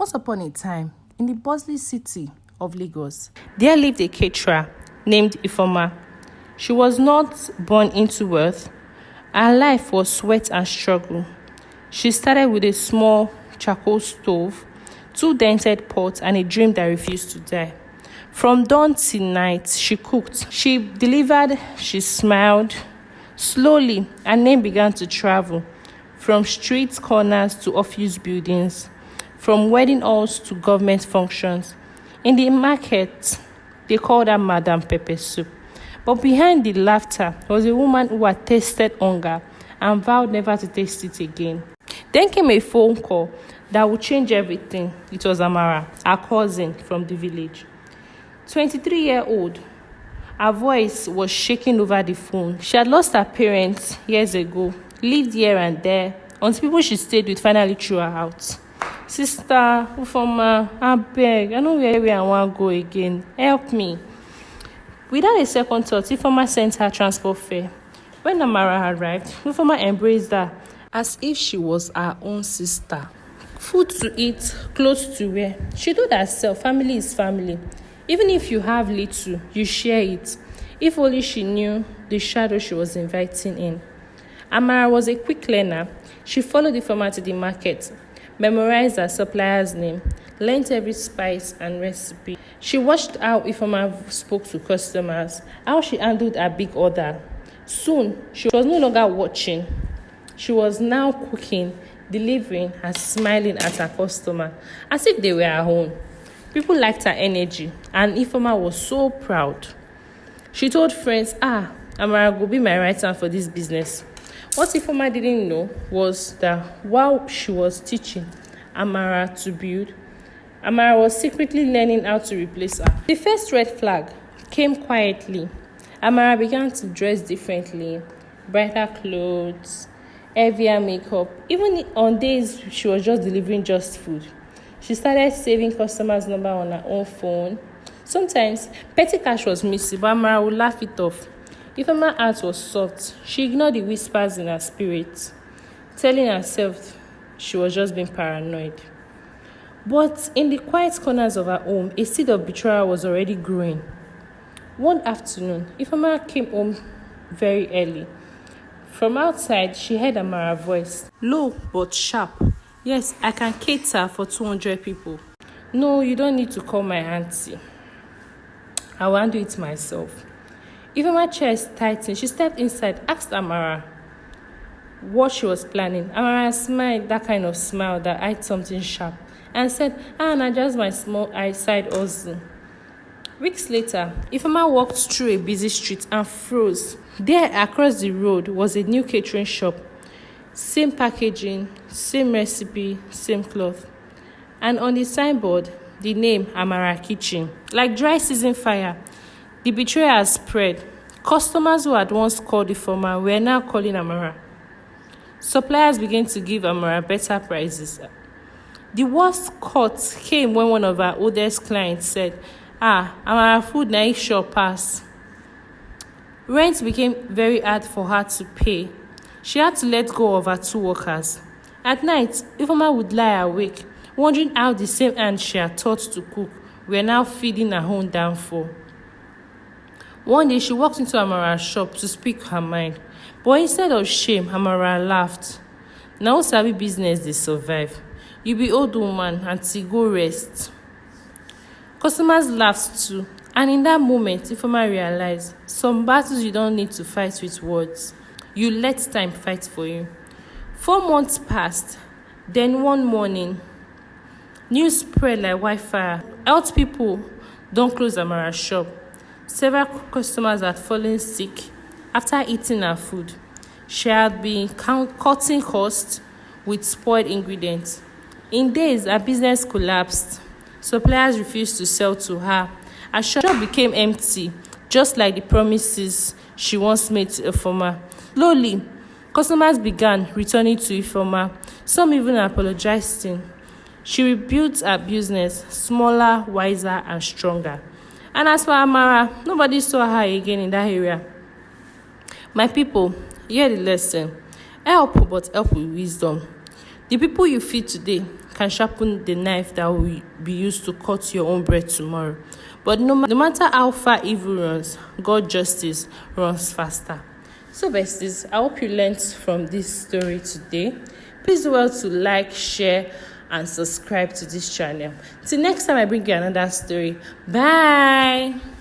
Once upon a time, in the bustling city of Lagos, there lived a caterer named Ifoma. She was not born into wealth. Her life was sweat and struggle. She started with a small charcoal stove, 2 dented pots, and a dream that refused to die. From dawn till night, she cooked. She delivered, she smiled. Slowly, her name began to travel from street corners to office buildings, from wedding halls to government functions. In the market, they called her Madam Pepper Soup. But behind the laughter was a woman who had tasted hunger and vowed never to taste it again. Then came a phone call that would change everything. It was Amara, her cousin from the village. 23-year-old. Her voice was shaking over the phone. She had lost her parents years ago, lived here and there, until people she stayed with finally threw her out. Sister, Ufoma, I beg, I know where I want to go again. Help me. Without a second thought, Ufoma sent her transport fare. When Amara arrived, Ufoma embraced her as if she was her own sister. Food to eat, clothes to wear. She told herself, family is family. Even if you have little, you share it. If only she knew the shadow she was inviting in. Amara was a quick learner. She followed Ifoma to the market, memorized her supplier's name, learned every spice and recipe. She watched how Ifoma spoke to customers, how she handled her big order. Soon, she was no longer watching. She was now cooking, delivering, and smiling at her customer, as if they were her own. People liked her energy, and Ifoma was so proud. She told friends, Amara will be my right hand for this business. What Ifoma didn't know was that while she was teaching Amara to build, Amara was secretly learning how to replace her. The first red flag came quietly. Amara began to dress differently, brighter clothes, heavier makeup. Even on days she was just delivering just food. She started saving customers' number on her own phone. Sometimes petty cash was missing, but Amara would laugh it off. If Ifeoma's heart was soft, she ignored the whispers in her spirit, telling herself she was just being paranoid. But in the quiet corners of her home, a seed of betrayal was already growing. One afternoon, Ifeoma came home very early. From outside, she heard Amara's voice, low but sharp. Yes, I can cater for 200 people. No, you don't need to call my auntie. I will do it myself. Ifeoma's chest tightened. She stepped inside, asked Amara what she was planning. Amara smiled, that kind of smile that eyed something sharp, and said, not just my small eyesight also. Weeks later, Ifeoma walked through a busy street and froze. There, across the road, was a new catering shop. Same packaging, same recipe, same cloth. And on the signboard, the name Amara Kitchen. Like dry season fire, the betrayal spread. Customers who had once called Ifeoma were now calling Amara. Suppliers began to give Amara better prices. The worst cut came when one of our oldest clients said, Amara food na it sure pass. Rent became very hard for her to pay. She had to let go of her 2 workers. At night, Ifeoma would lie awake, wondering how the same hands she had taught to cook were now feeding her own downfall. One day, she walked into Amara's shop to speak her mind. But instead of shame, Amara laughed. Now, sabi business they survive. You be old woman until go rest. Customers laughed too. And in that moment, Ifeoma realized some battles you don't need to fight with words. You let time fight for you. 4 months passed. Then one morning, news spread like wildfire. Health people don't close Amara's shop. Several customers had fallen sick after eating her food. She had been cutting costs with spoiled ingredients. In days, her business collapsed. Suppliers refused to sell to her. Her shop became empty, just like the promises she once made to Ifeoma. Slowly, customers began returning to Ifeoma, some even apologizing. She rebuilt her business, smaller, wiser, and stronger. And as for Amara, nobody saw her again in that area. My people, hear the lesson. Help, but help with wisdom. The people you feed today can sharpen the knife that will be used to cut your own bread tomorrow. But no matter how far evil runs, God's justice runs faster. So besties, I hope you learned from this story today. Please do well to like, share, and subscribe to this channel. Till next time I bring you another story. Bye.